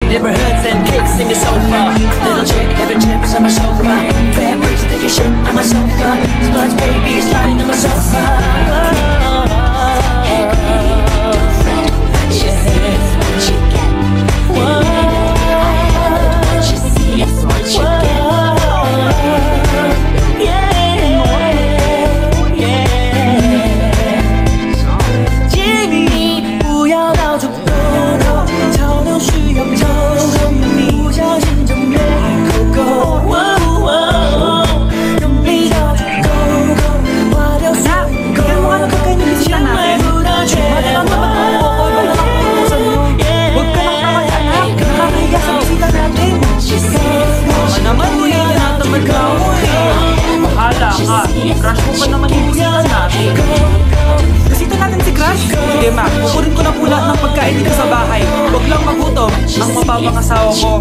Neighborhoods and kicks in your sofa. Little chick having chips on my sofa. Families taking shit on my sofa. Splurge babies lying on my sofa. Crush mo pa naman yung bisita natin. Bisita natin si Crush? Sige ma, kukunin ko na po lahat ng pagkain dito sa bahay. Huwag lang magutom ang mababang asawa ko.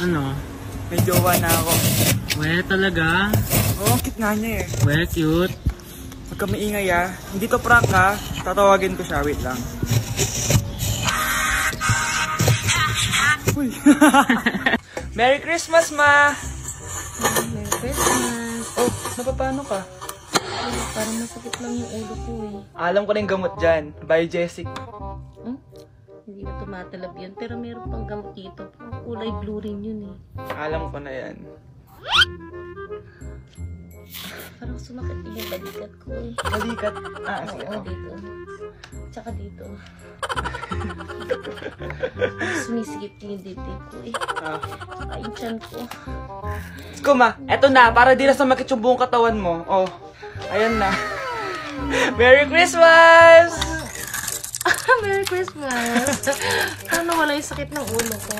Ano? May jowa na ako. We, talaga? Oo, cute nga niya eh. We, cute. Huwag ka maingay ah. Hindi to prank ha. Tatawagin ko siya. Wait lang. Uy. Merry Christmas, ma! Merry Christmas. Oh, napapano ka? Ay, parang masakit lang yung ulo ko eh. Alam ko na yung gamot dyan. By Jessic. Hindi na tumatalab yan. Pero meron pang gamot dito. Kulay blue rin yun eh. Alam ko na yan. Parang sumakit yung balikat ko eh. Balikat? Ah, sige. Oo, dito. Tsaka dito. Sumisigip yung dibdib ko eh. Tsaka yung tiyan ko. Kuma, eto na. Para di na sumakit yung buong katawan mo. Oh, ayan na. Merry Christmas! Merry Christmas! Paano wala yung sakit ng ulo ko?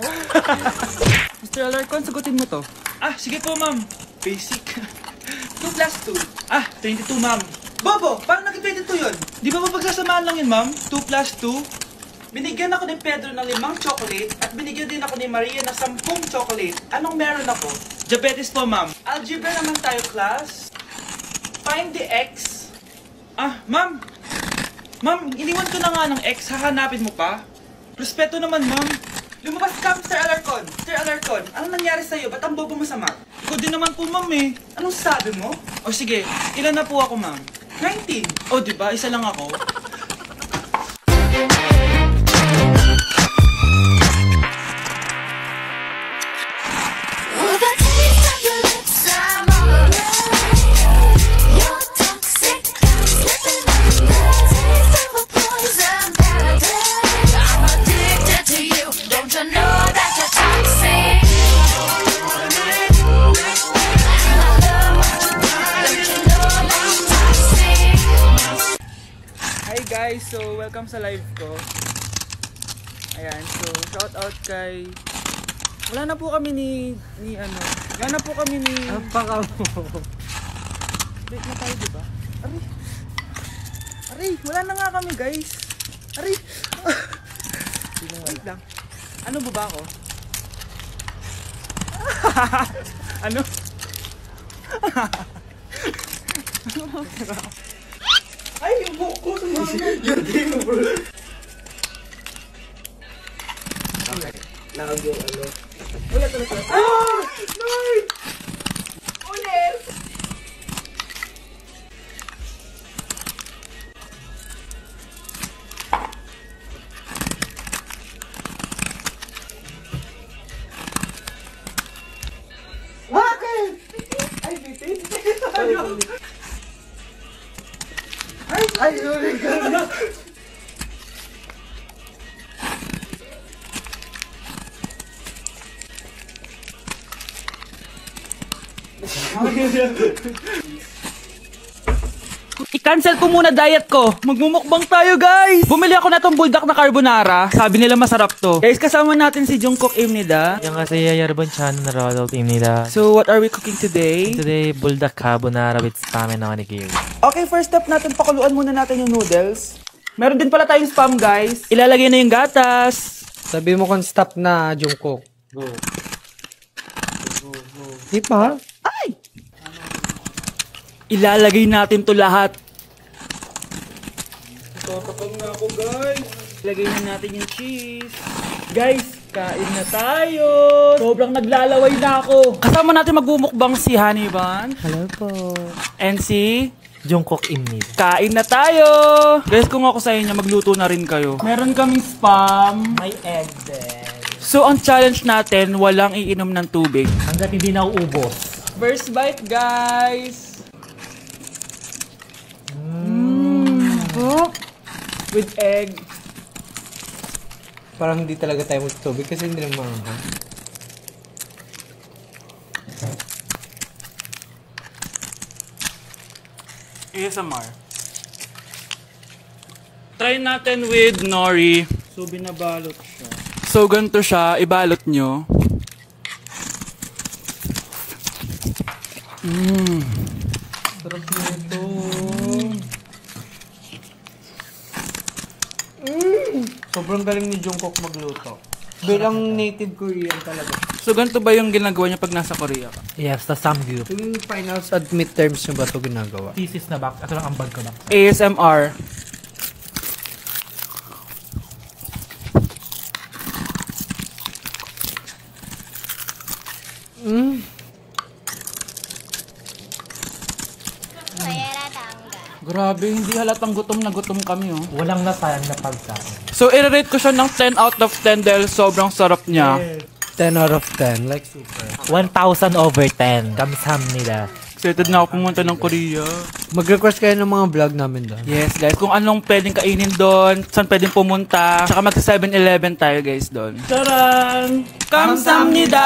Mr. Alarcon, sagutin mo to. Ah, sige po, ma'am. Basic. 2 plus 2. Ah, 22, ma'am. Bobo, paano naging 22 yun? Di ba mapagsasamaan lang yun, ma'am? 2 plus 2? Binigyan ako ni Pedro ng 5 chocolate at binigyan din ako ni Maria ng 10 chocolate. Anong meron ako? Diabetes po, ma'am. Algebra naman tayo, class. Find the x. Ah, ma'am. Ma'am, iniwan ko na nga ng X, hahanapin mo pa? Respeto naman, ma'am. Lumabas ka, Mr. Alarcon. Mr. Alarcon, anong nangyari sa'yo? Ba't ang bobo mo sa math? Ikaw din naman po, ma'am eh. Anong sabi mo? O sige, ilan na po ako, ma'am? 19. O, diba? Isa lang ako. Guys, so welcome sa live ko. Ayan, so shout out kay... Wala na po kami wala na po kami ni... Apaka mo. Break na tayo, diba? Aray! Aray! Wala na nga kami, guys! Aray! Wait lang. Ano ba ako? Ano? Ay, yung buhok ko sumama. Yung dino, bro. Okay. Nakag yung ano. Wala talaga. Ah! Lord! Ulit! Bakit? Ay, bitin. Ano? Ay, sorry ka na. cancel ko muna diet ko. Magmumukbang tayo, guys. Bumili ako na tong buldak na carbonara. Sabi nila masarap to. Guys, kasama natin si Jungkook Imnida. 안녕하세요 여러분 저는 로덜입니다. So, what are we cooking today? Today buldak carbonara with spam and onigiri. Okay, first step natin, pakuluan muna natin yung noodles. Meron din pala tayong spam, guys. Ilalagay na yung gatas. Sabi mo kung stop na, Jungkook. Go. Di pa? Ay! Ilalagay natin to lahat. Tatapang na ako, guys. Ilagay na natin yung cheese. Guys, kain na tayo. Sobrang naglalaway na ako. Kasama natin magmumukbang si Haniban. Hello po. And si Jungkook입니다. kain na tayo. Guys, kung ako sa inyo, magluto na rin kayo. Meron kaming spam. May egg din. So, ang challenge natin, walang iinom ng tubig. Hanggat hindi na uubos. First bite, guys. With egg. Parang hindi talaga tayo magtubig kasi hindi naman maanghang. ASMR. Try natin with nori. So, binabalot siya. So, ganito siya. Ibalot nyo. Sarap nito. Sobrang galing ni Jungkook magluto. Bilang native Korean talaga. So, ganito ba yung ginagawa niya pag nasa Korea ka? Yes, the samgyup. Yung finals at midterms nyo ba ito ginagawa? Thesis na box. Ito lang ang bag ko box. ASMR. Grabe, hindi halatang gutom na gutom kami, oh. Walang nasayang na pagkain. So, i-rate ko siya ng 10 out of 10 dahil sobrang sarap niya. 10 out of 10. Like super. 1,000 over 10. 감사합니다. Excited na ako pumunta ng Korea. Mag-request kayo ng mga vlog namin doon. Yes, guys. Kung anong pwedeng kainin doon, saan pwedeng pumunta. Tsaka mag-7-Eleven tayo, guys, doon. Taran! Kamsamnida!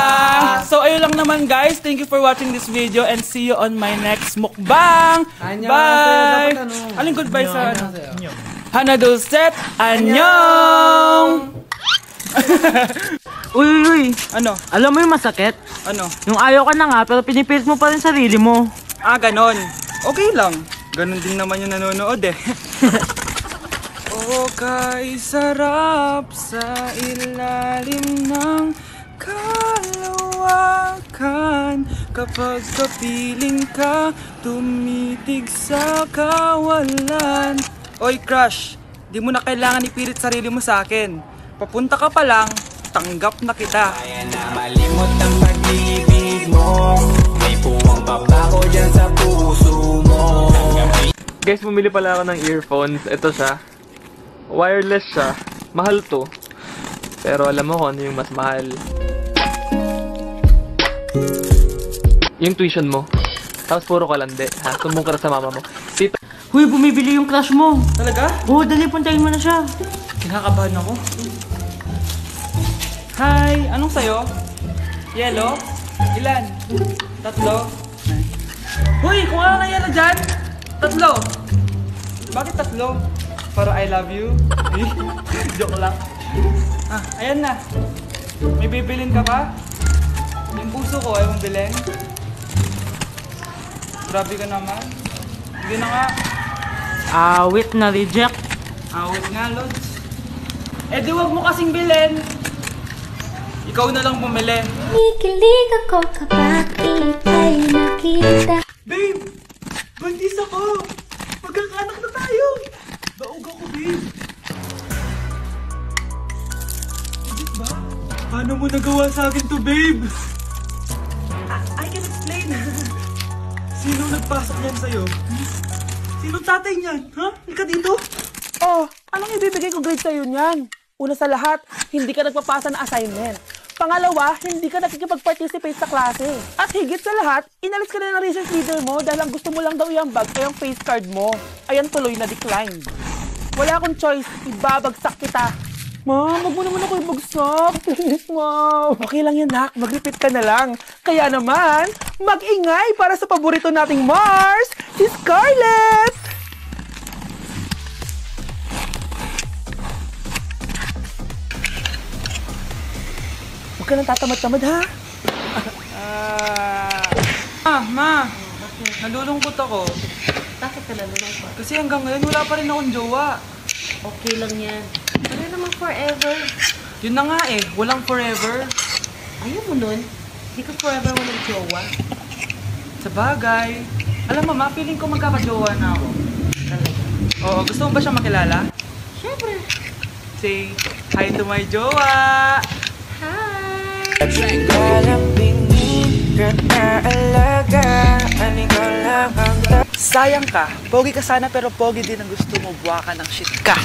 So, ayun lang naman, guys. Thank you for watching this video and see you on my next mukbang! Annyeong! Bye! Dapat ano? Aling goodbye sa ano? Annyeong! Hana Dulcet! Annyeong! Uy! Ano? Alam mo yung masakit? Ano? Yung ayaw ka na nga, pero pinipilit mo pa rin sarili mo. Ah, ganon. Okay lang. Ganon din naman yung nanonood eh. Okay, sarap sa ilalim ng kalawakan. Kapag kapiling ka, tumitig sa kawalan. Oy, crush, di mo na kailangan ipilit sarili mo sa akin. Papunta ka pa lang, tanggap na kita. Kaya na malimot ang pag-ibig mo. May puwang papako dyan sa puso mo. Guys, bumili pala ako ng earphones. Ito siya. Wireless siya. Mahal to. Pero alam mo kung ano yung mas mahal. Yung tuition mo. Tapos puro kalande. Ha? Sumbong ka na sa mama mo. Tita, Huy, bumibili yung crush mo. Talaga? Oo, dali, puntahin mo na siya. Kinakabahan ako. Hi! Anong sayo? Yellow? Ilan? Tatlo? Hoy! Kung ano na yellow dyan? Tatlo! Bakit tatlo? Para I love you? Joke lang. Ah, ayan na. May bibilin ka ba? Yung puso ko, ayaw mong bilhin? Grabe ka naman. Hindi na nga. Awit na reject. Awit nga, Lods. Eh di wag mo kasing bilhin. Ikaw na lang bumili. Kikilig ako kapag ika'y nakita. Babe! Buntis ako! Magkakaanak na tayo! Baog ako, babe! Legit ba? Paano mo nagawa sa akin to, babe? I can explain. Sino nagpasok yan sa'yo? Sino tatay niyan? Ha? Halika dito? Oh, anong ibibigay ko grade sa'yo niyan? Una sa lahat, hindi ka nagpapasa ng assignment. Pangalawa, hindi ka nakikipag-participate sa klase. At higit sa lahat, inalis ka na ng research leader mo dahil ang gusto mo lang daw i-ambag ay ang face card mo. Ayan tuloy na decline. Wala akong choice, ibabagsak kita. Ma'am, wag mo naman ako ibagsak. Please, ma'am. Okay lang yan, Nak. Mag-repeat ka na lang. Kaya naman, mag-ingay para sa paborito nating Mars, si Scarlett! Huwag ka nang tatamad-tamad, ha? Ma, nalulungkot ako. Bakit ka nalulungkot? Kasi hanggang ngayon wala pa rin akong jowa. Okay lang yan. Wala namang forever. Yun na nga eh, walang forever. Ayaw mo nun? Hindi ka forever walang jowa. Sa bagay. Alam mo ma, feeling ko magkakajowa na ako. Talaga. Oo, gusto mo ba siyang makilala? Siyempre. Say hi to my jowa! Sayang ka. Pogi ka sana pero pogi din ang gusto mo. Buwa ka ng shit ka.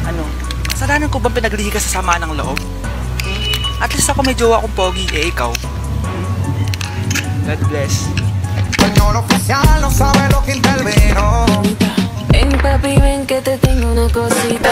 Ano? Kasalanan ko bang pinaglihi ka sa sama ng loob? At least ako may jowa akong pogi, eh ikaw. God bless. Ven papi, ven que te tengo una cosita.